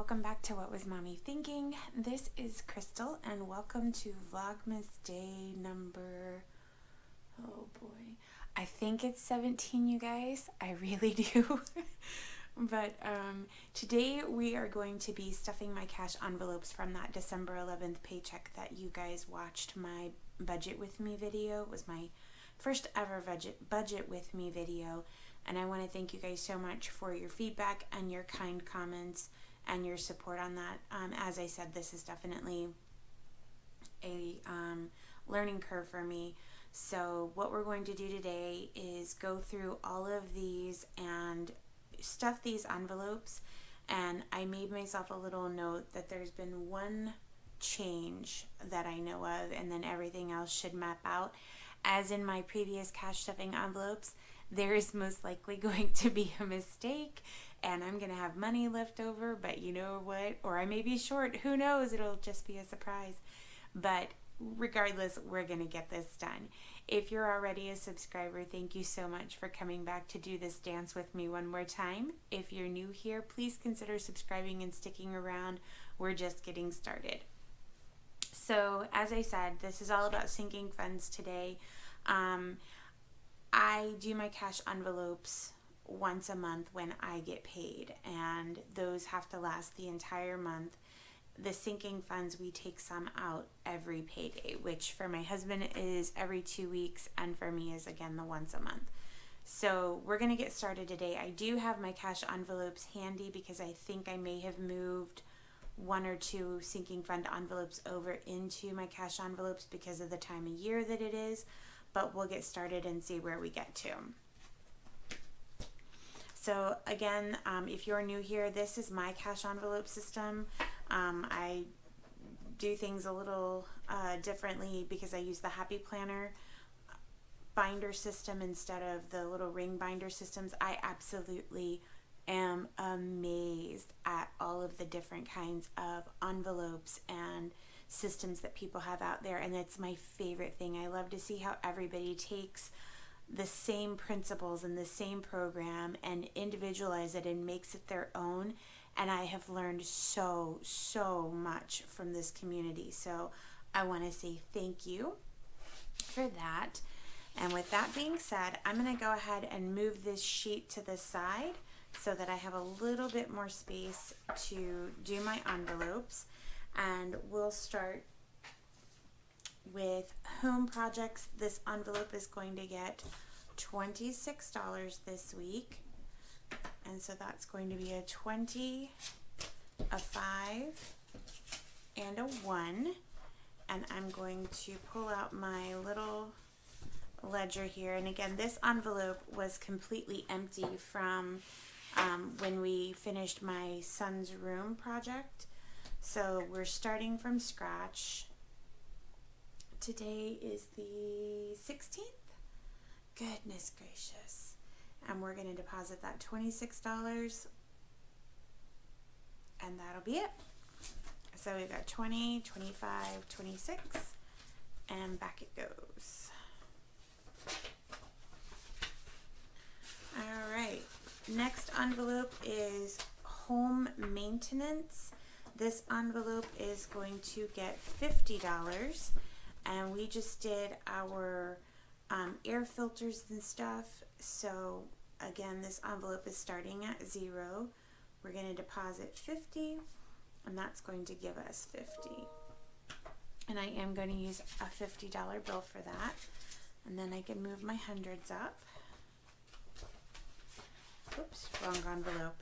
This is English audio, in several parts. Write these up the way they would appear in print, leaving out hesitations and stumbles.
welcome back to What Was Mommy Thinking? This is Crystal and welcome to Vlogmas day number, oh boy, I think it's 17, you guys. I really do. But today we are going to be stuffing my cash envelopes from that December 11th paycheck that you guys watched my budget with me video. It was my first ever budget with me video. And I want to thank you guys so much for your feedback and your kind comments and your support on that. As I said, this is definitely a learning curve for me. So what we're going to do today is go through all of these and stuff these envelopes. And I made myself a little note that there's been one change that I know of, and then everything else should map out. As in my previous cash stuffing envelopes, there is most likely going to be a mistake and I'm going to have money left over, but you know what? Or I may be short. Who knows? It'll just be a surprise. But regardless, we're going to get this done. If you're already a subscriber, thank you so much for coming back to do this dance with me one more time. If you're new here, please consider subscribing and sticking around. We're just getting started. So as I said, this is all about sinking funds today. I do my cash envelopes once a month when I get paid, and those have to last the entire month. The sinking funds, we take some out every payday, which for my husband is every 2 weeks, and for me is again the once a month. So we're going to get started today. I do have my cash envelopes handy because I think I may have moved one or two sinking fund envelopes over into my cash envelopes because of the time of year that it is. But we'll get started and see where we get to. So again, if you're new here, this is my cash envelope system. I do things a little differently because I use the Happy Planner binder system instead of the little ring binder systems. I absolutely am amazed at all of the different kinds of envelopes and systems that people have out there, and it's my favorite thing. I love to see how everybody takes the same principles and the same program and individualize it and makes it their own, and I have learned so much from this community. So I want to say thank you for that. And with that being said, I'm going to go ahead and move this sheet to the side so that I have a little bit more space to do my envelopes. And we'll start with home projects. This envelope is going to get $26 this week. And so that's going to be a 20, a 5, and a 1. And I'm going to pull out my little ledger here. And again, this envelope was completely empty from when we finished my son's room project. So we're starting from scratch. Today is the 16th. Goodness gracious. And we're going to deposit that $26. And that'll be it. So we've got 20, 25, 26. And back it goes. All right. Next envelope is home maintenance. This envelope is going to get $50, and we just did our air filters and stuff. So again, this envelope is starting at 0. We're going to deposit 50, and that's going to give us 50. And I am going to use a $50 bill for that, and then I can move my hundreds up. Oops, wrong envelope.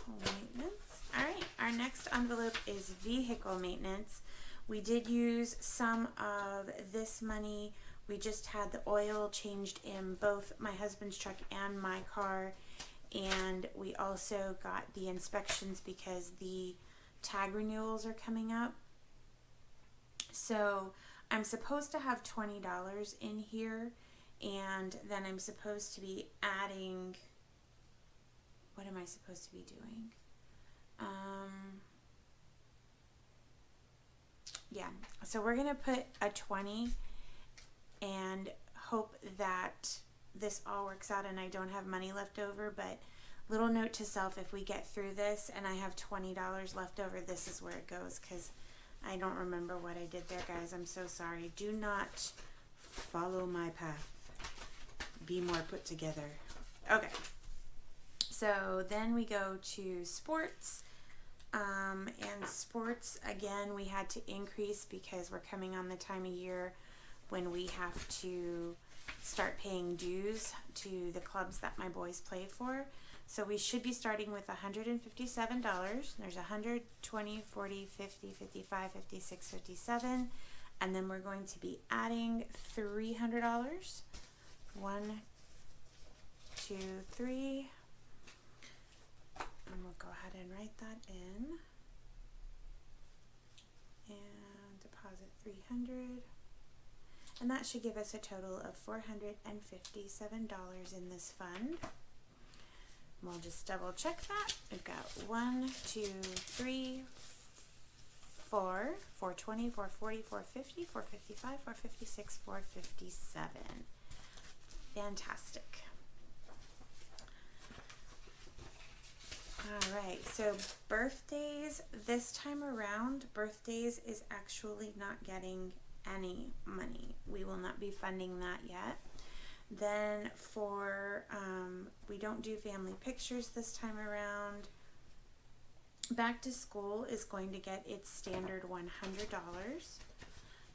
Home maintenance. All right, our next envelope is vehicle maintenance. We did use some of this money. We just had the oil changed in both my husband's truck and my car, and we also got the inspections because the tag renewals are coming up. So I'm supposed to have $20 in here, and then I'm supposed to be adding, what am I supposed to be doing? Yeah, so we're gonna put a 20 and hope that this all works out and I don't have money left over, but Little note to self, if we get through this and I have $20 left over, this is where it goes, because I don't remember what I did there, guys. I'm so sorry. Do not follow my path. Be more put together. Okay. So then we go to sports. And sports, again, we had to increase because we're coming on the time of year when we have to start paying dues to the clubs that my boys play for. So we should be starting with $157. There's 120, 40, 50, 55, 56, 57. And then we're going to be adding $300. 1, 2, 3. And we'll go ahead and write that in. And deposit 300. And that should give us a total of $457 in this fund. We'll just double check that. We've got 1, 2, 3, 4, 420, 440, 450, 455, 456, 457. Fantastic. All right, so birthdays, this time around, birthdays is actually not getting any money. We will not be funding that yet. Then for, we don't do family pictures this time around. Back to school is going to get its standard $100.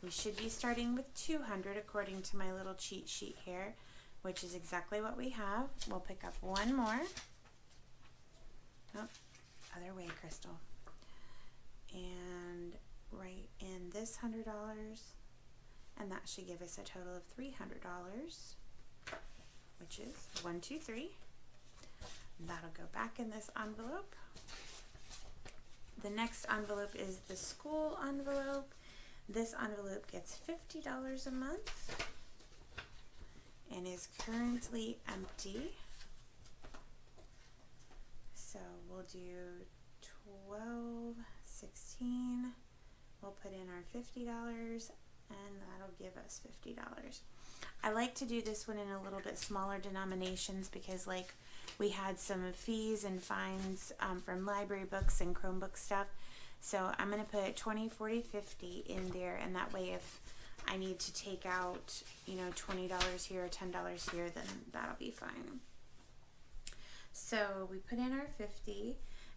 We should be starting with $200 according to my little cheat sheet here, which is exactly what we have. We'll pick up one more. Oh, other way, Crystal. And write in this $100, and that should give us a total of $300, which is 1, 2, 3. That'll go back in this envelope. The next envelope is the school envelope. This envelope gets $50 a month and is currently empty. So we'll do 12, 16. We'll put in our $50 and that'll give us $50. I like to do this one in a little bit smaller denominations because like we had some fees and fines from library books and Chromebook stuff. So I'm going to put 20, 40, 50 in there, and that way if I need to take out, you know, $20 here or $10 here, then that'll be fine. So we put in our 50,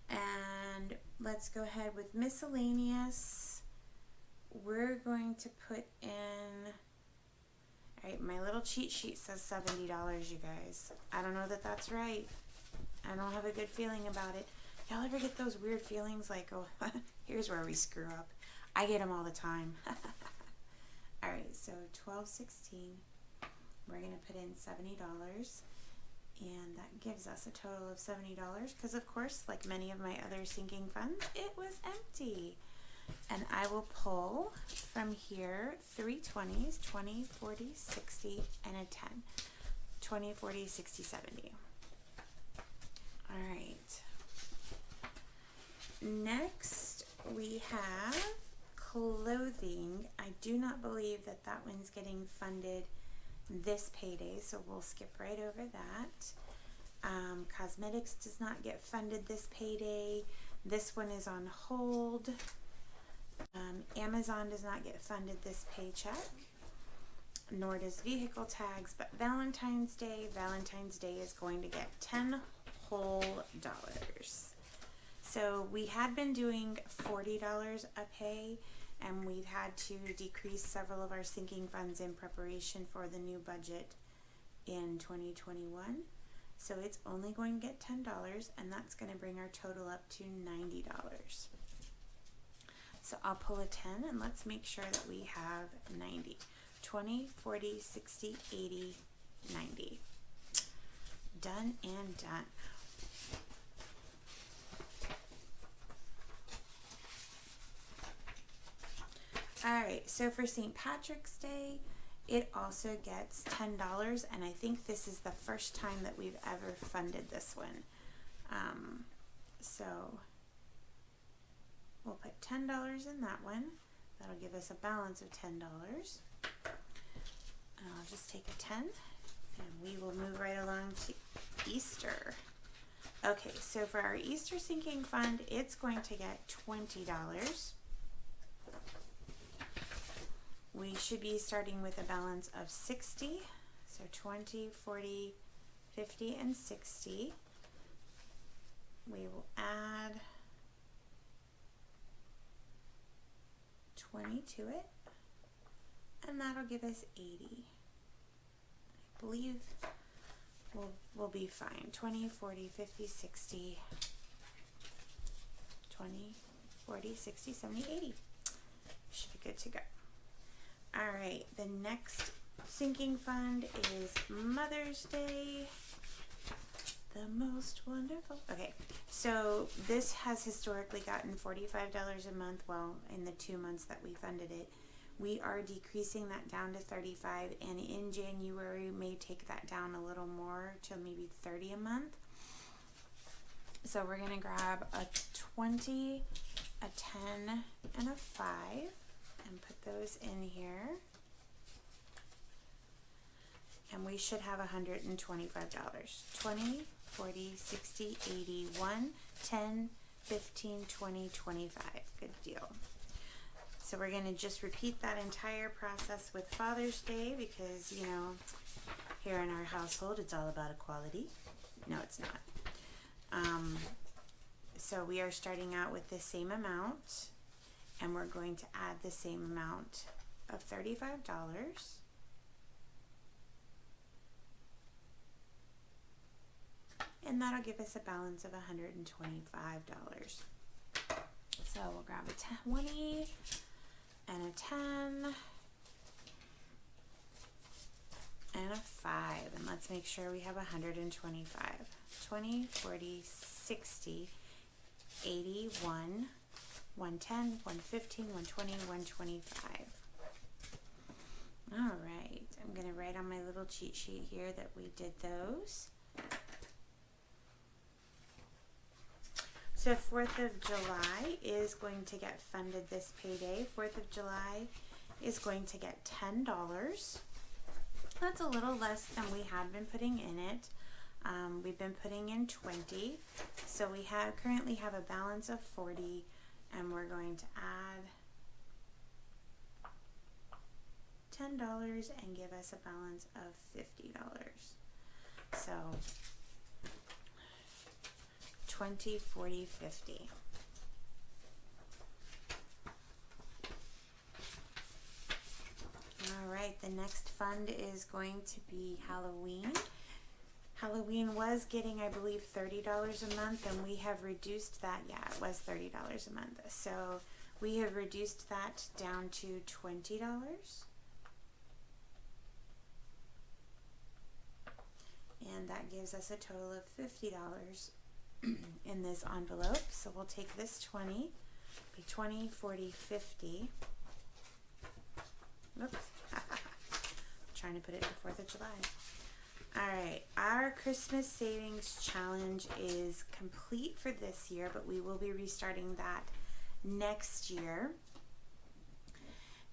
and let's go ahead with miscellaneous. We're going to put in, all right, my little cheat sheet says $70, you guys. I don't know that that's right. I don't have a good feeling about it. Y'all ever get those weird feelings like, oh, here's where we screw up? I get them all the time. All right, so 1216. We're going to put in $70. And that gives us a total of $70 because, of course, like many of my other sinking funds, it was empty. And I will pull from here 3 20s, 20, 40, 60, and a 10. 20, 40, 60, 70. All right. Next, we have clothing. I do not believe that that one's getting funded this payday, so we'll skip right over that. Cosmetics does not get funded this payday. This one is on hold. Amazon does not get funded this paycheck, nor does vehicle tags, but Valentine's Day is going to get $10 whole. So we had been doing $40 a pay, and we've had to decrease several of our sinking funds in preparation for the new budget in 2021. So it's only going to get $10, and that's going to bring our total up to $90. So I'll pull a 10, and let's make sure that we have 90. 20, 40, 60, 80, 90. Done and done. Alright, so for St. Patrick's Day, it also gets $10, and I think this is the first time that we've ever funded this one. So we'll put $10 in that one. That'll give us a balance of $10. And I'll just take a 10, and we will move right along to Easter. Okay, so for our Easter sinking fund, it's going to get $20. We should be starting with a balance of 60. So 20, 40, 50, and 60. We will add 20 to it, and that'll give us 80. I believe we'll be fine. 20, 40, 50, 60, 20, 40, 60, 70, 80. Should be good to go. All right, the next sinking fund is Mother's Day. The most wonderful. Okay, so this has historically gotten $45 a month. Well, in the 2 months that we funded it, we are decreasing that down to $35, and in January may take that down a little more to maybe $30 a month. So we're gonna grab a 20, a 10, and a 5, and put those in here. And we should have $125. 20, 40, 60, 80, 1, 10, 15, 20, 25. Good deal. So we're going to just repeat that entire process with Father's Day because, you know, here in our household, it's all about equality. No, it's not. So we are starting out with the same amount, and we're going to add the same amount of $35. And that'll give us a balance of $125. So we'll grab a 20 and a 10 and a 5, and let's make sure we have 125. 20, 40, 60, 80, 1, 110, 115, 120, 125. All right, I'm going to write on my little cheat sheet here that we did those. So 4th of July is going to get funded this payday. 4th of July is going to get $10. That's a little less than we had been putting in it. We've been putting in 20. So we currently have a balance of 40, and we're going to add $10 and give us a balance of $50. So 20, 40, 50. All right, the next fund is going to be Halloween. Halloween was getting, I believe, $30 a month, and we have reduced that. Yeah, it was $30 a month. So we have reduced that down to $20. And that gives us a total of $50 in this envelope. So we'll take this 20, be 20, 40, 50. Oops. Trying to put it to 4th of July. All right, our Christmas Savings Challenge is complete for this year, but we will be restarting that next year.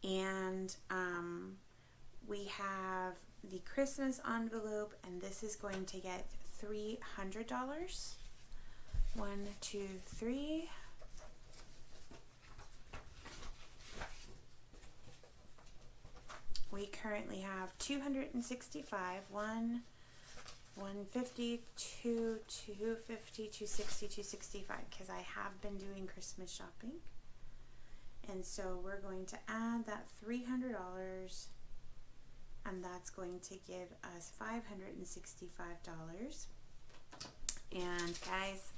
And we have the Christmas envelope, and this is going to get $300. 1, 2, 3. We currently have 265, 1, 150, 2, 250, 260, 265, because I have been doing Christmas shopping. And so we're going to add that $300, and that's going to give us $565. And guys,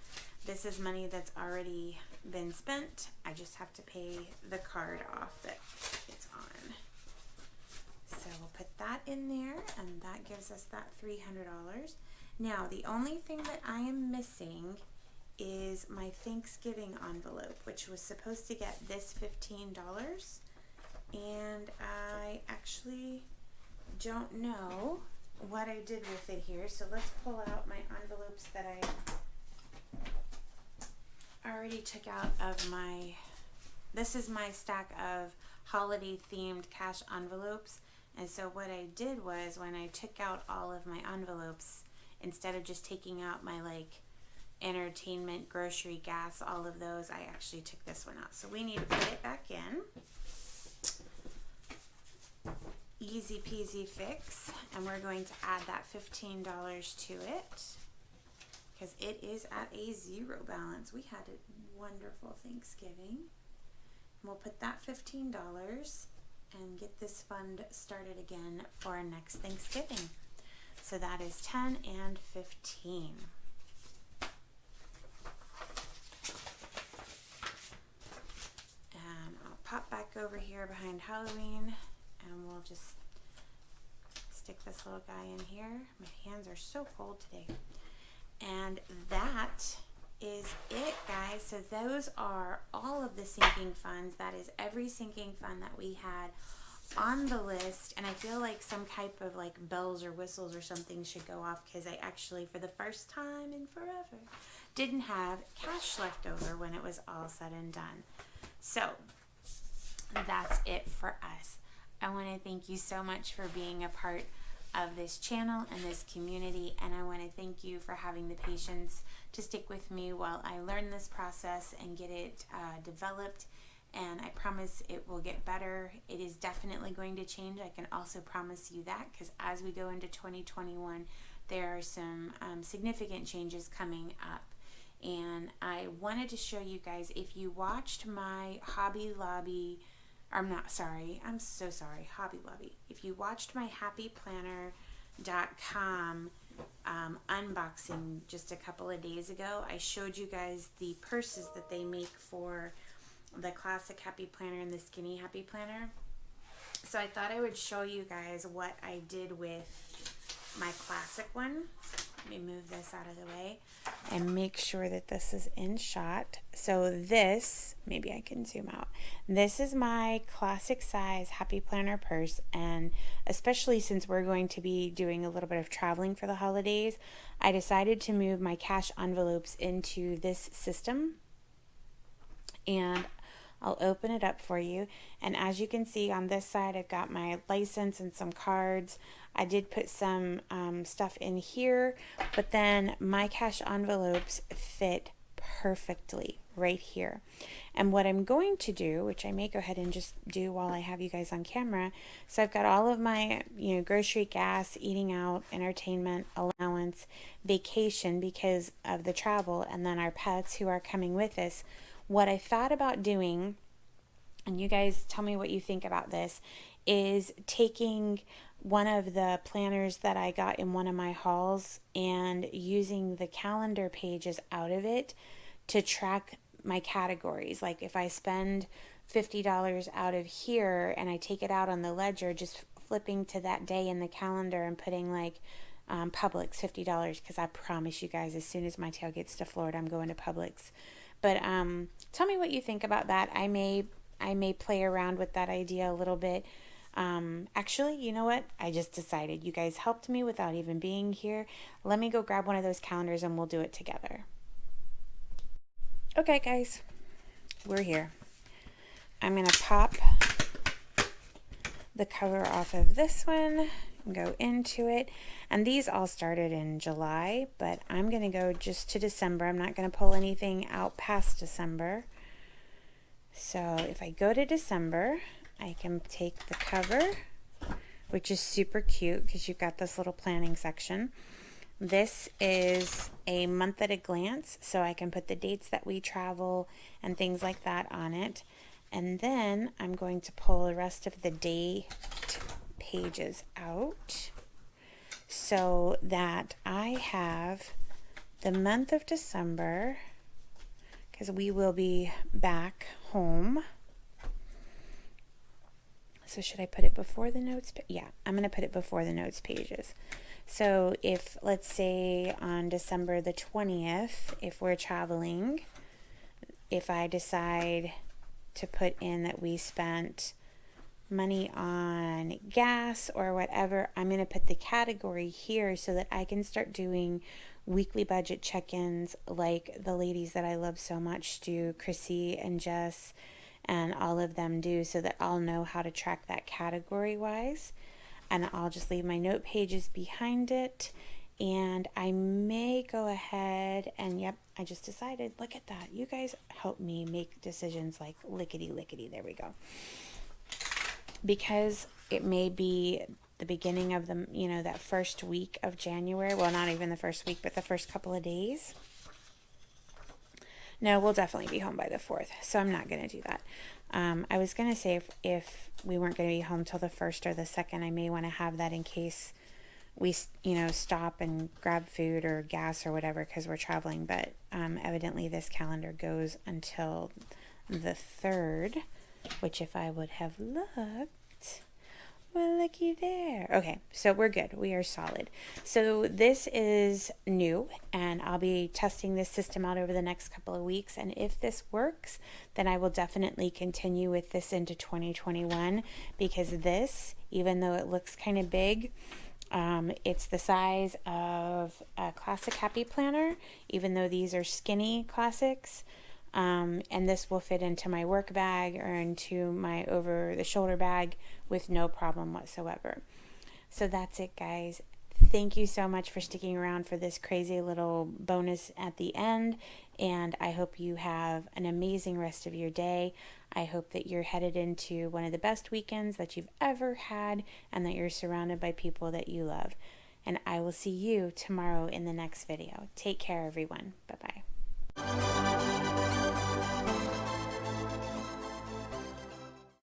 this is money that's already been spent. I just have to pay the card off that it's on. So we'll put that in there, and that gives us that $300. Now, the only thing that I am missing is my Thanksgiving envelope, which was supposed to get this $15. And I actually don't know what I did with it here. So let's pull out my envelopes that I already took out of my, this is my stack of holiday themed cash envelopes. And so what I did was, when I took out all of my envelopes, instead of just taking out my entertainment, grocery, gas, all of those. I actually took this one out. So we need to put it back in. Easy peasy fix. And we're going to add that $15 to it because it is at a zero balance. We had a wonderful Thanksgiving. We'll put that $15 and get this fund started again for next Thanksgiving. So that is 10 and 15. And I'll pop back over here behind Halloween and we'll just stick this little guy in here. My hands are so cold today. And that is it, guys. So those are all of the sinking funds. That is every sinking fund that we had on the list. And I feel like some type of like bells or whistles or something should go off because I actually, for the first time in forever, didn't have cash left over when it was all said and done. So that's it for us. I want to thank you so much for being a part of this channel and this community, and I want to thank you for having the patience to stick with me while I learn this process and get it developed, and I promise it will get better. It is definitely going to change. I can also promise you that, because as we go into 2021 there are some significant changes coming up. And I wanted to show you guys, if you watched my Hobby Lobby, I'm so sorry, Hobby Lobby. If you watched my happyplanner.com unboxing just a couple of days ago, I showed you guys the purses that they make for the classic Happy Planner and the skinny Happy Planner. So I thought I would show you guys what I did with my classic one. Let me move this out of the way and make sure that this is in shot. So this, maybe I can zoom out. This is my classic size Happy Planner purse, and especially since we're going to be doing a little bit of traveling for the holidays, I decided to move my cash envelopes into this system. And I'll open it up for you. And as you can see on this side, I've got my license and some cards. I did put some stuff in here, but then my cash envelopes fit perfectly right here. And what I'm going to do, which I may go ahead and just do while I have you guys on camera, so I've got all of my, grocery, gas, eating out, entertainment, allowance, vacation because of the travel, and then our pets who are coming with us. What I thought about doing, and you guys tell me what you think about this, is taking one of the planners that I got in one of my hauls and using the calendar pages out of it to track my categories. Like if I spend $50 out of here and I take it out on the ledger, just flipping to that day in the calendar and putting like Publix $50, because I promise you guys, as soon as my tail gets to Florida, I'm going to Publix. But tell me what you think about that. I may play around with that idea a little bit. Actually, you know what? I just decided. You guys helped me without even being here. Let me go grab one of those calendars and we'll do it together. Okay, guys. We're here. I'm going to pop the cover off of this one and go into it. And these all started in July, but I'm going to go just to December. I'm not going to pull anything out past December. So if I go to December, I can take the cover, which is super cute because you've got this little planning section. This is a month at a glance, so I can put the dates that we travel and things like that on it. And then I'm going to pull the rest of the date pages out so that I have the month of December, because we will be back home. So should I put it before the notes? Yeah, I'm going to put it before the notes pages. So if, let's say on December the 20th, if we're traveling, if I decide to put in that we spent money on gas or whatever, I'm going to put the category here so that I can start doing weekly budget check-ins like the ladies that I love so much do, Chrissy and Jess, and all of them do, so that I'll know how to track that category wise. And I'll just leave my note pages behind it. And I may go ahead and, yep, I just decided, look at that. You guys help me make decisions like lickety lickety. There we go. Because it may be the beginning of the, that first week of January. Well, not even the first week, but the first couple of days. No, we'll definitely be home by the 4th. So I'm not going to do that. I was going to say if we weren't going to be home till the 1st or the 2nd, I may want to have that in case we, stop and grab food or gas or whatever because we're traveling. But evidently this calendar goes until the 3rd, which if I would have looked, well, looky there. Okay, so we're good. We are solid. So this is new, and I'll be testing this system out over the next couple of weeks. And if this works, then I will definitely continue with this into 2021 because this, even though it looks kind of big, it's the size of a classic happy planner, even though these are skinny classics. And this will fit into my work bag or into my over the shoulder bag with no problem whatsoever. So that's it, guys. Thank you so much for sticking around for this crazy little bonus at the end. And I hope you have an amazing rest of your day. I hope that you're headed into one of the best weekends that you've ever had and that you're surrounded by people that you love. And I will see you tomorrow in the next video. Take care, everyone. Bye-bye.